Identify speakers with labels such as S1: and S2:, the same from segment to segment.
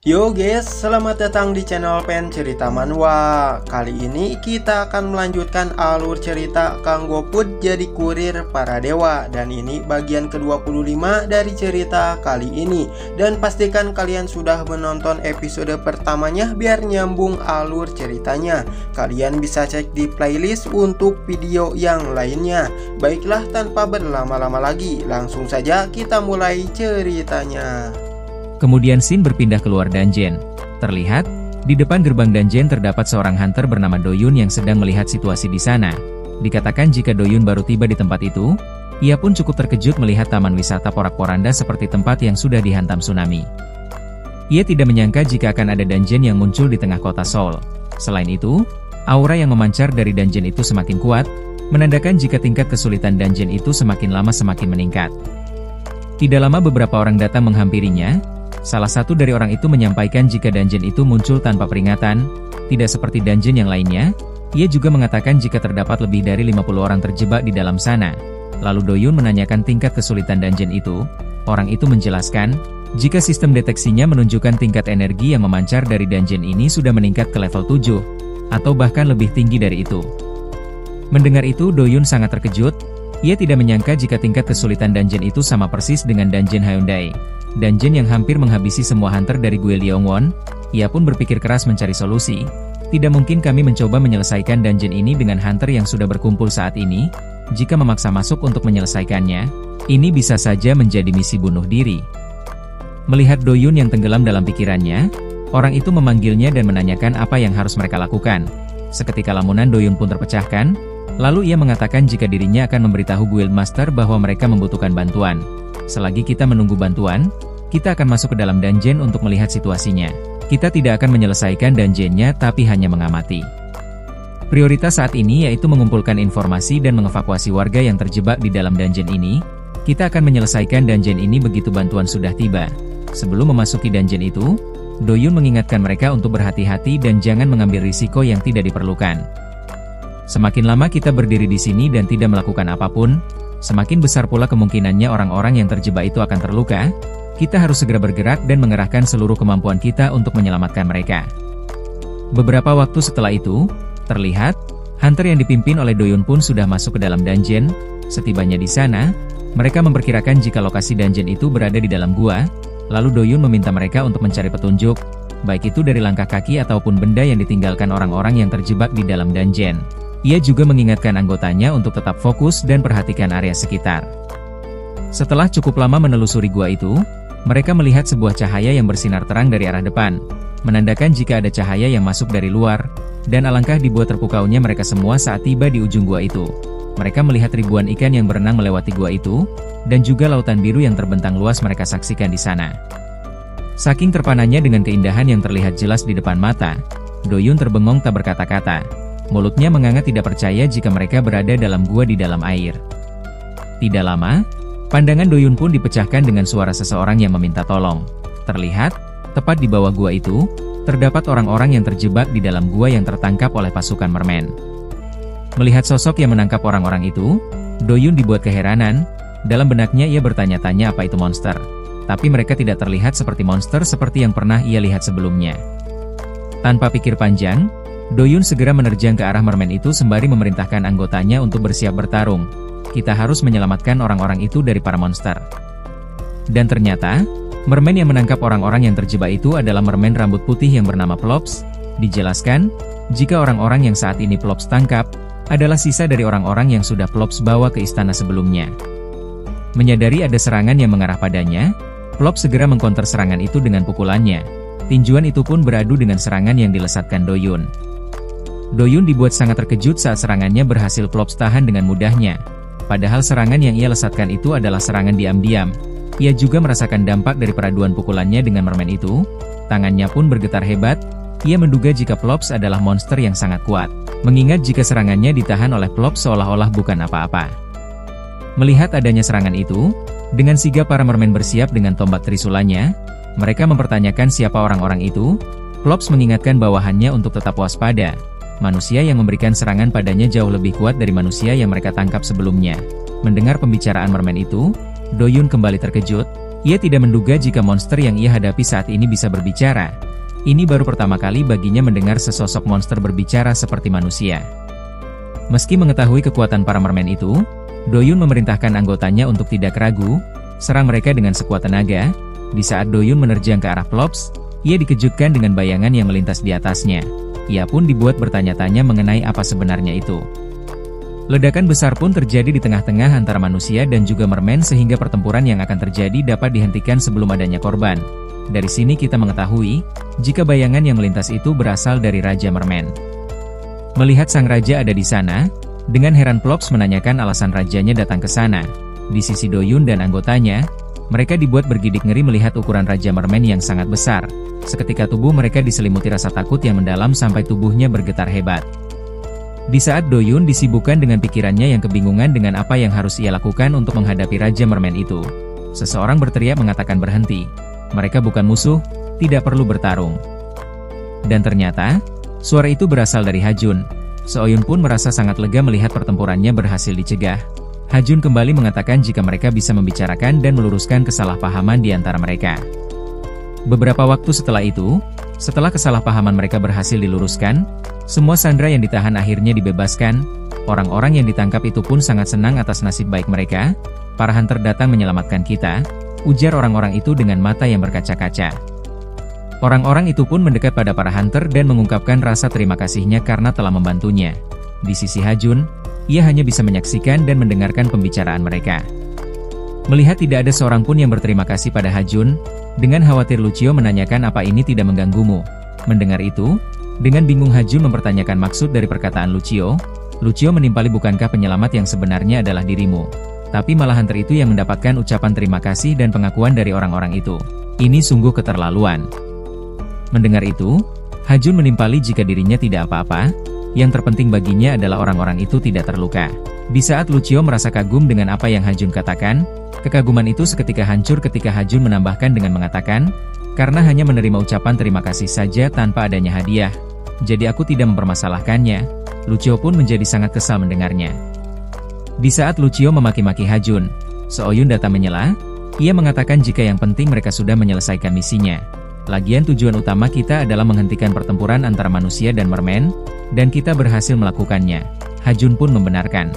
S1: Yo guys, selamat datang di channel Pen Cerita Manhwa. Kali ini kita akan melanjutkan alur cerita Kang Go-put jadi kurir para dewa. Dan ini bagian ke-25 dari cerita kali ini. Dan pastikan kalian sudah menonton episode pertamanya biar nyambung alur ceritanya. Kalian bisa cek di playlist untuk video yang lainnya. Baiklah, tanpa berlama-lama lagi, langsung saja kita mulai ceritanya.
S2: Kemudian Shin berpindah keluar dungeon. Terlihat, di depan gerbang dungeon terdapat seorang hunter bernama Do-yun yang sedang melihat situasi di sana. Dikatakan jika Do-yun baru tiba di tempat itu, ia pun cukup terkejut melihat taman wisata porak-poranda seperti tempat yang sudah dihantam tsunami. Ia tidak menyangka jika akan ada dungeon yang muncul di tengah kota Seoul. Selain itu, aura yang memancar dari dungeon itu semakin kuat, menandakan jika tingkat kesulitan dungeon itu semakin lama semakin meningkat. Tidak lama beberapa orang datang menghampirinya. Salah satu dari orang itu menyampaikan jika dungeon itu muncul tanpa peringatan, tidak seperti dungeon yang lainnya. Ia juga mengatakan jika terdapat lebih dari 50 orang terjebak di dalam sana. Lalu Do-yun menanyakan tingkat kesulitan dungeon itu. Orang itu menjelaskan, jika sistem deteksinya menunjukkan tingkat energi yang memancar dari dungeon ini sudah meningkat ke level 7, atau bahkan lebih tinggi dari itu. Mendengar itu Do-yun sangat terkejut. Ia tidak menyangka jika tingkat kesulitan dungeon itu sama persis dengan dungeon Hyundai. Dungeon yang hampir menghabisi semua hunter dari Gue Liongwon. Ia pun berpikir keras mencari solusi. Tidak mungkin kami mencoba menyelesaikan dungeon ini dengan hunter yang sudah berkumpul saat ini. Jika memaksa masuk untuk menyelesaikannya, ini bisa saja menjadi misi bunuh diri. Melihat Do-yun yang tenggelam dalam pikirannya, orang itu memanggilnya dan menanyakan apa yang harus mereka lakukan. Seketika lamunan Do-yun pun terpecahkan. Lalu ia mengatakan jika dirinya akan memberitahu Guild Master bahwa mereka membutuhkan bantuan. Selagi kita menunggu bantuan, kita akan masuk ke dalam dungeon untuk melihat situasinya. Kita tidak akan menyelesaikan dungeonnya tapi hanya mengamati. Prioritas saat ini yaitu mengumpulkan informasi dan mengevakuasi warga yang terjebak di dalam dungeon ini. Kita akan menyelesaikan dungeon ini begitu bantuan sudah tiba. Sebelum memasuki dungeon itu, Do-yun mengingatkan mereka untuk berhati-hati dan jangan mengambil risiko yang tidak diperlukan. Semakin lama kita berdiri di sini dan tidak melakukan apapun, semakin besar pula kemungkinannya orang-orang yang terjebak itu akan terluka. Kita harus segera bergerak dan mengerahkan seluruh kemampuan kita untuk menyelamatkan mereka. Beberapa waktu setelah itu, terlihat, hunter yang dipimpin oleh Do-yun pun sudah masuk ke dalam dungeon. Setibanya di sana, mereka memperkirakan jika lokasi dungeon itu berada di dalam gua, lalu Do-yun meminta mereka untuk mencari petunjuk, baik itu dari langkah kaki ataupun benda yang ditinggalkan orang-orang yang terjebak di dalam dungeon. Ia juga mengingatkan anggotanya untuk tetap fokus dan perhatikan area sekitar. Setelah cukup lama menelusuri gua itu, mereka melihat sebuah cahaya yang bersinar terang dari arah depan, menandakan jika ada cahaya yang masuk dari luar, dan alangkah dibuat terpukaunya mereka semua saat tiba di ujung gua itu. Mereka melihat ribuan ikan yang berenang melewati gua itu, dan juga lautan biru yang terbentang luas mereka saksikan di sana. Saking terpananya dengan keindahan yang terlihat jelas di depan mata, Do-yun terbengong tak berkata-kata. Mulutnya menganga tidak percaya jika mereka berada dalam gua di dalam air. Tidak lama, pandangan Do-yun pun dipecahkan dengan suara seseorang yang meminta tolong. Terlihat, tepat di bawah gua itu, terdapat orang-orang yang terjebak di dalam gua yang tertangkap oleh pasukan mermen. Melihat sosok yang menangkap orang-orang itu, Do-yun dibuat keheranan. Dalam benaknya ia bertanya-tanya apa itu monster. Tapi mereka tidak terlihat seperti monster seperti yang pernah ia lihat sebelumnya. Tanpa pikir panjang, Do-yun segera menerjang ke arah mermen itu sembari memerintahkan anggotanya untuk bersiap bertarung. Kita harus menyelamatkan orang-orang itu dari para monster. Dan ternyata, mermen yang menangkap orang-orang yang terjebak itu adalah mermen rambut putih yang bernama Plops. Dijelaskan, jika orang-orang yang saat ini Plops tangkap, adalah sisa dari orang-orang yang sudah Plops bawa ke istana sebelumnya. Menyadari ada serangan yang mengarah padanya, Plops segera mengkonter serangan itu dengan pukulannya. Tinjuan itu pun beradu dengan serangan yang dilesatkan Do-yun. Do-yun dibuat sangat terkejut saat serangannya berhasil Plops tahan dengan mudahnya. Padahal serangan yang ia lesatkan itu adalah serangan diam-diam. Ia juga merasakan dampak dari peraduan pukulannya dengan mermen itu. Tangannya pun bergetar hebat. Ia menduga jika Plops adalah monster yang sangat kuat. Mengingat jika serangannya ditahan oleh Plops seolah-olah bukan apa-apa. Melihat adanya serangan itu, dengan sigap para mermen bersiap dengan tombak trisulanya, mereka mempertanyakan siapa orang-orang itu. Plops mengingatkan bawahannya untuk tetap waspada. Manusia yang memberikan serangan padanya jauh lebih kuat dari manusia yang mereka tangkap sebelumnya. Mendengar pembicaraan mermen itu, Do-yun kembali terkejut. Ia tidak menduga jika monster yang ia hadapi saat ini bisa berbicara. Ini baru pertama kali baginya mendengar sesosok monster berbicara seperti manusia. Meski mengetahui kekuatan para mermen itu, Do-yun memerintahkan anggotanya untuk tidak ragu, serang mereka dengan sekuat tenaga. Di saat Do-yun menerjang ke arah Plops, ia dikejutkan dengan bayangan yang melintas di atasnya. Ia pun dibuat bertanya-tanya mengenai apa sebenarnya itu. Ledakan besar pun terjadi di tengah-tengah antara manusia dan juga mermen sehingga pertempuran yang akan terjadi dapat dihentikan sebelum adanya korban. Dari sini kita mengetahui, jika bayangan yang melintas itu berasal dari Raja Mermen. Melihat sang raja ada di sana, dengan heran Plops menanyakan alasan rajanya datang ke sana. Di sisi Do-yun dan anggotanya, mereka dibuat bergidik ngeri melihat ukuran Raja Mermen yang sangat besar. Seketika tubuh mereka diselimuti rasa takut yang mendalam sampai tubuhnya bergetar hebat. Di saat Do-yun disibukkan dengan pikirannya yang kebingungan dengan apa yang harus ia lakukan untuk menghadapi Raja Mermen itu, seseorang berteriak mengatakan berhenti. Mereka bukan musuh, tidak perlu bertarung. Dan ternyata, suara itu berasal dari Ha-jun. Se-oyun pun merasa sangat lega melihat pertempurannya berhasil dicegah. Ha-jun kembali mengatakan jika mereka bisa membicarakan dan meluruskan kesalahpahaman di antara mereka. Beberapa waktu setelah itu, setelah kesalahpahaman mereka berhasil diluruskan, semua sandera yang ditahan akhirnya dibebaskan. Orang-orang yang ditangkap itu pun sangat senang atas nasib baik mereka. Para hunter datang menyelamatkan kita, ujar orang-orang itu dengan mata yang berkaca-kaca. Orang-orang itu pun mendekat pada para hunter dan mengungkapkan rasa terima kasihnya karena telah membantunya. Di sisi Ha-jun, ia hanya bisa menyaksikan dan mendengarkan pembicaraan mereka. Melihat tidak ada seorang pun yang berterima kasih pada Ha-jun, dengan khawatir Lucio menanyakan apa ini tidak mengganggumu. Mendengar itu, dengan bingung Ha-jun mempertanyakan maksud dari perkataan Lucio. Lucio menimpali bukankah penyelamat yang sebenarnya adalah dirimu? Tapi malah hunter itu yang mendapatkan ucapan terima kasih dan pengakuan dari orang-orang itu. Ini sungguh keterlaluan. Mendengar itu, Ha-jun menimpali jika dirinya tidak apa-apa, yang terpenting baginya adalah orang-orang itu tidak terluka. Di saat Lucio merasa kagum dengan apa yang Ha-jun katakan, kekaguman itu seketika hancur ketika Ha-jun menambahkan dengan mengatakan, karena hanya menerima ucapan terima kasih saja tanpa adanya hadiah, jadi aku tidak mempermasalahkannya. Lucio pun menjadi sangat kesal mendengarnya. Di saat Lucio memaki-maki Ha-jun, Se-oyun datang menyela. Ia mengatakan jika yang penting mereka sudah menyelesaikan misinya. Lagian tujuan utama kita adalah menghentikan pertempuran antara manusia dan mermen, dan kita berhasil melakukannya. Ha-jun pun membenarkan.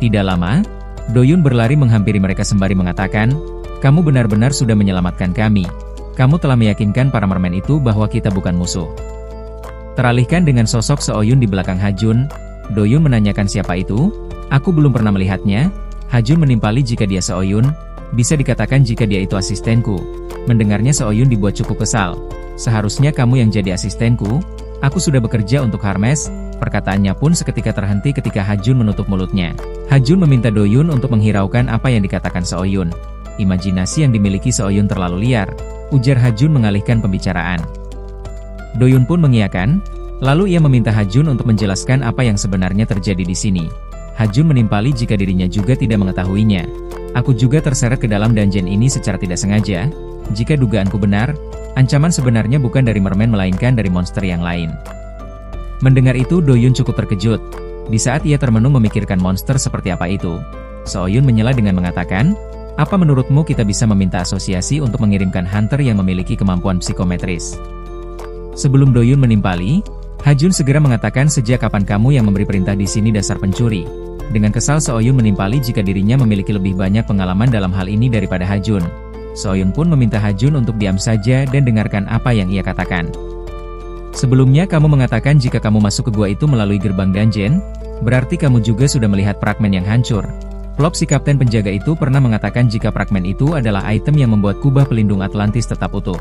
S2: Tidak lama, Do-yun berlari menghampiri mereka sembari mengatakan, kamu benar-benar sudah menyelamatkan kami. Kamu telah meyakinkan para mermen itu bahwa kita bukan musuh. Teralihkan dengan sosok Se-oyun di belakang Ha-jun, Do-yun menanyakan siapa itu. Aku belum pernah melihatnya. Ha-jun menimpali jika dia Se-oyun, bisa dikatakan jika dia itu asistenku. Mendengarnya Se-oyun dibuat cukup kesal. Seharusnya kamu yang jadi asistenku. Aku sudah bekerja untuk Hermes. Perkataannya pun seketika terhenti ketika Ha-jun menutup mulutnya. Ha-jun meminta Do-yun untuk menghiraukan apa yang dikatakan Se-oyun. Imajinasi yang dimiliki Se-oyun terlalu liar, ujar Ha-jun mengalihkan pembicaraan. Do-yun pun mengiyakan, lalu ia meminta Ha-jun untuk menjelaskan apa yang sebenarnya terjadi di sini. Ha-jun menimpali jika dirinya juga tidak mengetahuinya. Aku juga terseret ke dalam dungeon ini secara tidak sengaja. Jika dugaanku benar, ancaman sebenarnya bukan dari mermen melainkan dari monster yang lain. Mendengar itu Do-yun cukup terkejut. Di saat ia termenung memikirkan monster seperti apa itu, Se-oyun menyela dengan mengatakan, apa menurutmu kita bisa meminta asosiasi untuk mengirimkan hunter yang memiliki kemampuan psikometris? Sebelum Do-yun menimpali, Ha-jun segera mengatakan sejak kapan kamu yang memberi perintah di sini dasar pencuri. Dengan kesal Se-oyun menimpali jika dirinya memiliki lebih banyak pengalaman dalam hal ini daripada Ha-jun. Se-oyun pun meminta Ha-jun untuk diam saja dan dengarkan apa yang ia katakan. Sebelumnya kamu mengatakan jika kamu masuk ke gua itu melalui gerbang dungeon, berarti kamu juga sudah melihat fragmen yang hancur. Plops si kapten penjaga itu pernah mengatakan jika fragmen itu adalah item yang membuat kubah pelindung Atlantis tetap utuh.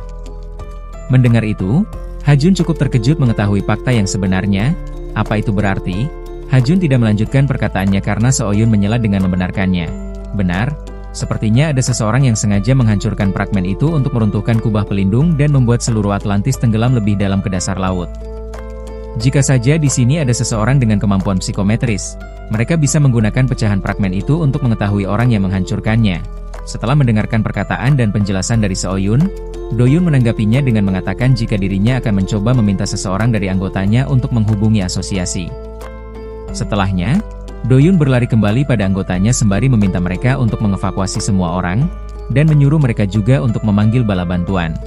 S2: Mendengar itu, Ha-jun cukup terkejut mengetahui fakta yang sebenarnya. Apa itu berarti? Ha-jun tidak melanjutkan perkataannya karena Se-oyun menyela dengan membenarkannya. Benar, sepertinya ada seseorang yang sengaja menghancurkan fragmen itu untuk meruntuhkan kubah pelindung dan membuat seluruh Atlantis tenggelam lebih dalam ke dasar laut. Jika saja di sini ada seseorang dengan kemampuan psikometris, mereka bisa menggunakan pecahan fragmen itu untuk mengetahui orang yang menghancurkannya. Setelah mendengarkan perkataan dan penjelasan dari Se-oyun, Do-yun menanggapinya dengan mengatakan jika dirinya akan mencoba meminta seseorang dari anggotanya untuk menghubungi asosiasi. Setelahnya, Do-yun berlari kembali pada anggotanya sembari meminta mereka untuk mengevakuasi semua orang. dan menyuruh mereka juga untuk memanggil bala bantuan.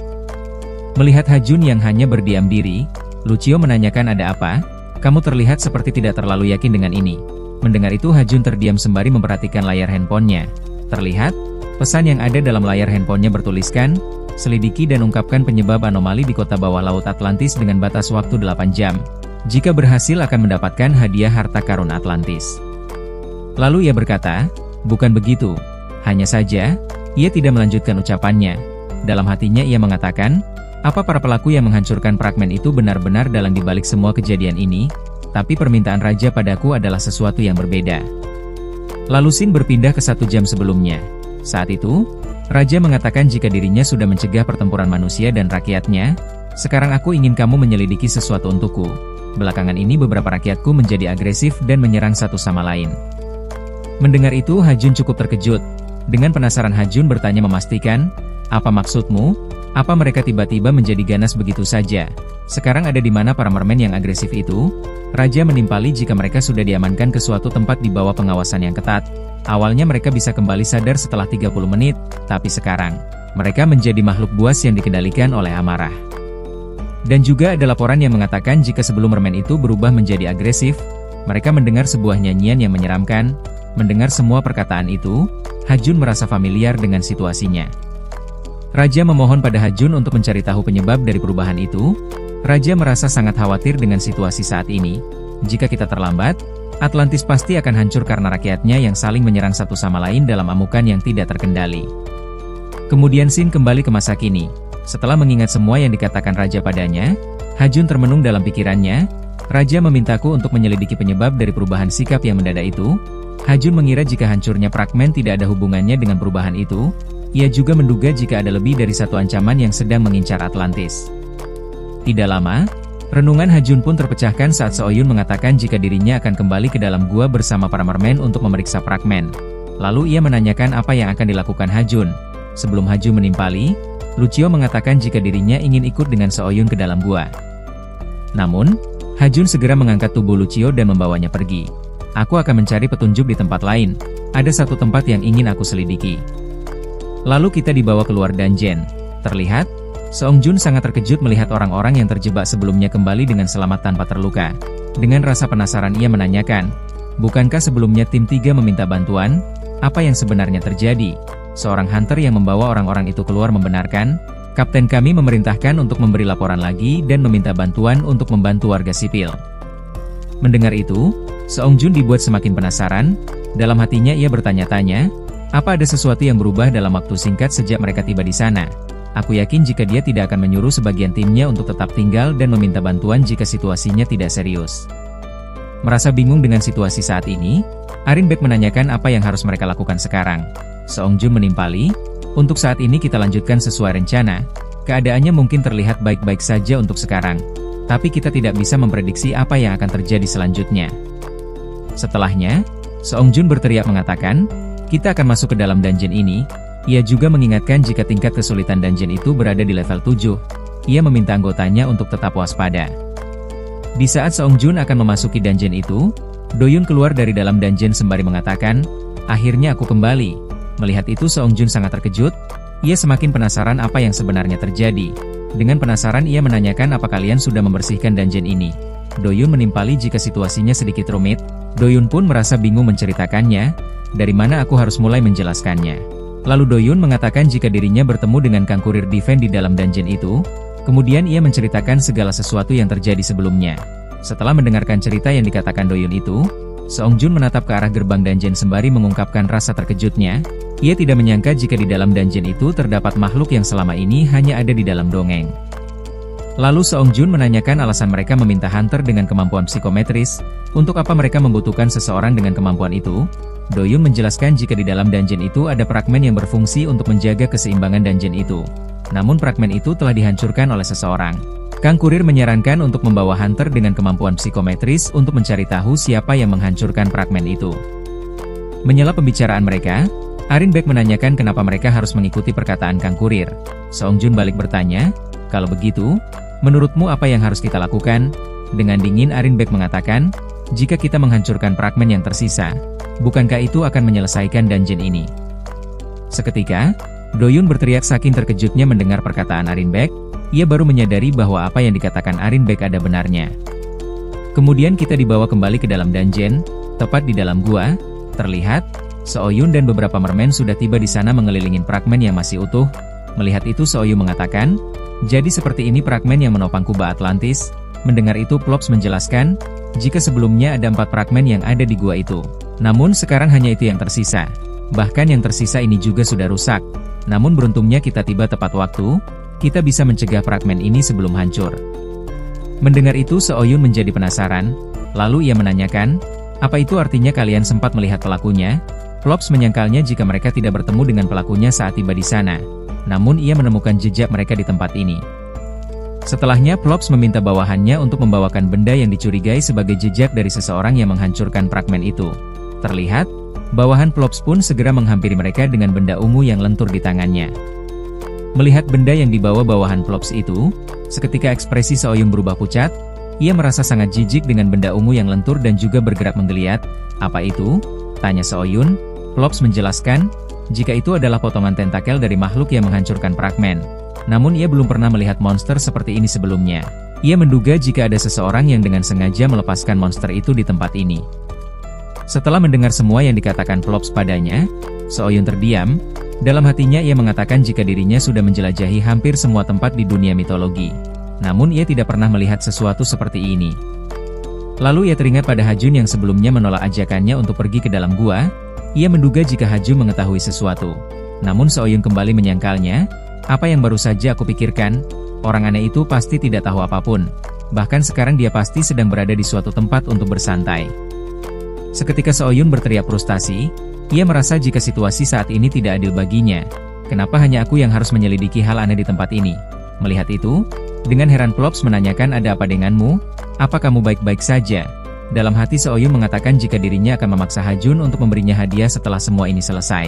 S2: Melihat Hajun yang hanya berdiam diri, Lucio menanyakan ada apa? Kamu terlihat seperti tidak terlalu yakin dengan ini. Mendengar itu Hajun terdiam sembari memperhatikan layar handphonenya. Terlihat, pesan yang ada dalam layar handphonenya bertuliskan, selidiki dan ungkapkan penyebab anomali di kota bawah laut Atlantis dengan batas waktu 8 jam. Jika berhasil akan mendapatkan hadiah harta karun Atlantis. Lalu ia berkata, bukan begitu. Hanya saja, ia tidak melanjutkan ucapannya. Dalam hatinya ia mengatakan, apa para pelaku yang menghancurkan fragmen itu benar-benar dalang dibalik semua kejadian ini? Tapi permintaan raja padaku adalah sesuatu yang berbeda. Lalu Sin berpindah ke 1 jam sebelumnya. Saat itu, raja mengatakan jika dirinya sudah mencegah pertempuran manusia dan rakyatnya, sekarang aku ingin kamu menyelidiki sesuatu untukku. Belakangan ini beberapa rakyatku menjadi agresif dan menyerang satu sama lain. Mendengar itu Hajun cukup terkejut. Dengan penasaran Hajun bertanya memastikan, apa maksudmu? Apa mereka tiba-tiba menjadi ganas begitu saja? Sekarang ada di mana para mermen yang agresif itu? Raja menimpali jika mereka sudah diamankan ke suatu tempat di bawah pengawasan yang ketat. Awalnya mereka bisa kembali sadar setelah 30 menit, tapi sekarang, mereka menjadi makhluk buas yang dikendalikan oleh amarah. Dan juga ada laporan yang mengatakan jika sebelum mermen itu berubah menjadi agresif, mereka mendengar sebuah nyanyian yang menyeramkan. Mendengar semua perkataan itu, Hajun merasa familiar dengan situasinya. Raja memohon pada Hajun untuk mencari tahu penyebab dari perubahan itu. Raja merasa sangat khawatir dengan situasi saat ini. Jika kita terlambat, Atlantis pasti akan hancur karena rakyatnya yang saling menyerang satu sama lain dalam amukan yang tidak terkendali. Kemudian Sin kembali ke masa kini. Setelah mengingat semua yang dikatakan Raja padanya, Hajun termenung dalam pikirannya. Raja memintaku untuk menyelidiki penyebab dari perubahan sikap yang mendadak itu. Hajun mengira jika hancurnya fragmen tidak ada hubungannya dengan perubahan itu. Ia juga menduga jika ada lebih dari satu ancaman yang sedang mengincar Atlantis. Tidak lama, renungan Hajun pun terpecahkan saat Seoyun mengatakan jika dirinya akan kembali ke dalam gua bersama para mermen untuk memeriksa fragmen. Lalu ia menanyakan apa yang akan dilakukan Hajun. Sebelum Hajun menimpali, Lucio mengatakan jika dirinya ingin ikut dengan Seoyun ke dalam gua. Namun, Hajun segera mengangkat tubuh Lucio dan membawanya pergi. Aku akan mencari petunjuk di tempat lain. Ada satu tempat yang ingin aku selidiki. Lalu kita dibawa keluar dungeon. Terlihat, Seongjun sangat terkejut melihat orang-orang yang terjebak sebelumnya kembali dengan selamat tanpa terluka. Dengan rasa penasaran ia menanyakan, bukankah sebelumnya tim 3 meminta bantuan? Apa yang sebenarnya terjadi? Seorang hunter yang membawa orang-orang itu keluar membenarkan, kapten kami memerintahkan untuk memberi laporan lagi dan meminta bantuan untuk membantu warga sipil. Mendengar itu, Seongjun dibuat semakin penasaran. Dalam hatinya ia bertanya-tanya, apa ada sesuatu yang berubah dalam waktu singkat sejak mereka tiba di sana? Aku yakin jika dia tidak akan menyuruh sebagian timnya untuk tetap tinggal dan meminta bantuan jika situasinya tidak serius. Merasa bingung dengan situasi saat ini, Arin Beck menanyakan apa yang harus mereka lakukan sekarang. Seongjun menimpali, untuk saat ini kita lanjutkan sesuai rencana. Keadaannya mungkin terlihat baik-baik saja untuk sekarang, tapi kita tidak bisa memprediksi apa yang akan terjadi selanjutnya. Setelahnya, Seongjun berteriak mengatakan, kita akan masuk ke dalam dungeon ini. Ia juga mengingatkan jika tingkat kesulitan dungeon itu berada di level 7. Ia meminta anggotanya untuk tetap waspada. Di saat Seongjun akan memasuki dungeon itu, Doyun keluar dari dalam dungeon sembari mengatakan, akhirnya aku kembali. Melihat itu Seongjun sangat terkejut. Ia semakin penasaran apa yang sebenarnya terjadi. Dengan penasaran ia menanyakan apa kalian sudah membersihkan dungeon ini. Doyun menimpali jika situasinya sedikit rumit. Doyun pun merasa bingung menceritakannya. Dari mana aku harus mulai menjelaskannya? Lalu Doyun mengatakan jika dirinya bertemu dengan Kang Kurir Diven di dalam dungeon itu. Kemudian ia menceritakan segala sesuatu yang terjadi sebelumnya. Setelah mendengarkan cerita yang dikatakan Doyun itu, Seongjun menatap ke arah gerbang dungeon sembari mengungkapkan rasa terkejutnya. Ia tidak menyangka jika di dalam dungeon itu terdapat makhluk yang selama ini hanya ada di dalam dongeng. Lalu Seongjun menanyakan alasan mereka meminta hunter dengan kemampuan psikometris. Untuk apa mereka membutuhkan seseorang dengan kemampuan itu? Doyun menjelaskan jika di dalam dungeon itu ada fragmen yang berfungsi untuk menjaga keseimbangan dungeon itu. Namun fragmen itu telah dihancurkan oleh seseorang. Kang Kurir menyarankan untuk membawa hunter dengan kemampuan psikometris untuk mencari tahu siapa yang menghancurkan fragmen itu. Menyela pembicaraan mereka, Arin Beck menanyakan kenapa mereka harus mengikuti perkataan Kang Kurir. Seongjun balik bertanya, kalau begitu, menurutmu apa yang harus kita lakukan? Dengan dingin Arin Beck mengatakan, jika kita menghancurkan fragmen yang tersisa, bukankah itu akan menyelesaikan dungeon ini? Seketika, Doyun berteriak saking terkejutnya mendengar perkataan Arinbek. Ia baru menyadari bahwa apa yang dikatakan Arinbek ada benarnya. Kemudian kita dibawa kembali ke dalam dungeon, tepat di dalam gua. Terlihat, Seoyun dan beberapa mermen sudah tiba di sana mengelilingi fragmen yang masih utuh. Melihat itu Seoyun mengatakan, jadi seperti ini fragmen yang menopang kubah Atlantis. Mendengar itu Plops menjelaskan, jika sebelumnya ada 4 fragmen yang ada di gua itu. Namun sekarang hanya itu yang tersisa. Bahkan yang tersisa ini juga sudah rusak. Namun beruntungnya kita tiba tepat waktu. Kita bisa mencegah fragmen ini sebelum hancur. Mendengar itu Seoyun menjadi penasaran, lalu ia menanyakan, apa itu artinya kalian sempat melihat pelakunya? Plops menyangkalnya jika mereka tidak bertemu dengan pelakunya saat tiba di sana. Namun ia menemukan jejak mereka di tempat ini. Setelahnya Plops meminta bawahannya untuk membawakan benda yang dicurigai sebagai jejak dari seseorang yang menghancurkan fragmen itu. Terlihat, bawahan Plops pun segera menghampiri mereka dengan benda ungu yang lentur di tangannya. Melihat benda yang dibawa bawahan Plops itu, seketika ekspresi Seoyun berubah pucat. Ia merasa sangat jijik dengan benda ungu yang lentur dan juga bergerak menggeliat. Apa itu? Tanya Seoyun. Plops menjelaskan, jika itu adalah potongan tentakel dari makhluk yang menghancurkan fragmen. Namun ia belum pernah melihat monster seperti ini sebelumnya. Ia menduga jika ada seseorang yang dengan sengaja melepaskan monster itu di tempat ini. Setelah mendengar semua yang dikatakan Plops padanya, Seoyun terdiam. Dalam hatinya ia mengatakan jika dirinya sudah menjelajahi hampir semua tempat di dunia mitologi. Namun ia tidak pernah melihat sesuatu seperti ini. Lalu ia teringat pada Hajun yang sebelumnya menolak ajakannya untuk pergi ke dalam gua. Ia menduga jika Hajun mengetahui sesuatu. Namun Seoyun kembali menyangkalnya. Apa yang baru saja aku pikirkan, orang aneh itu pasti tidak tahu apapun. Bahkan sekarang dia pasti sedang berada di suatu tempat untuk bersantai. Seketika Seoyun berteriak frustasi. Ia merasa jika situasi saat ini tidak adil baginya. Kenapa hanya aku yang harus menyelidiki hal aneh di tempat ini? Melihat itu, dengan heran Plops menanyakan ada apa denganmu? Apa kamu baik-baik saja? Dalam hati Seoyun mengatakan jika dirinya akan memaksa Hajun untuk memberinya hadiah setelah semua ini selesai.